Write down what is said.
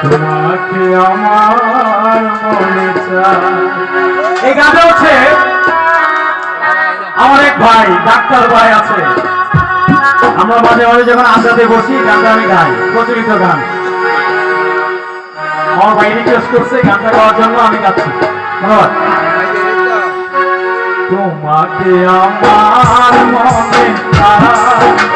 তোমাকে আমার মনে চায়। এই গানটা হচ্ছে আমার এক ভাই ডাক্তার ভাই আছে, আমরা মাঝে মাঝে যখন আড্ডাতে বসি গানটা আমি গাই, প্রচলিত গান। আমার ভাই রিকোয়েস্ট করছে গানটা গাওয়ার জন্য, আমি গাচ্ছি। ধন্যবাদ। তোমাকে আমার মনে চায়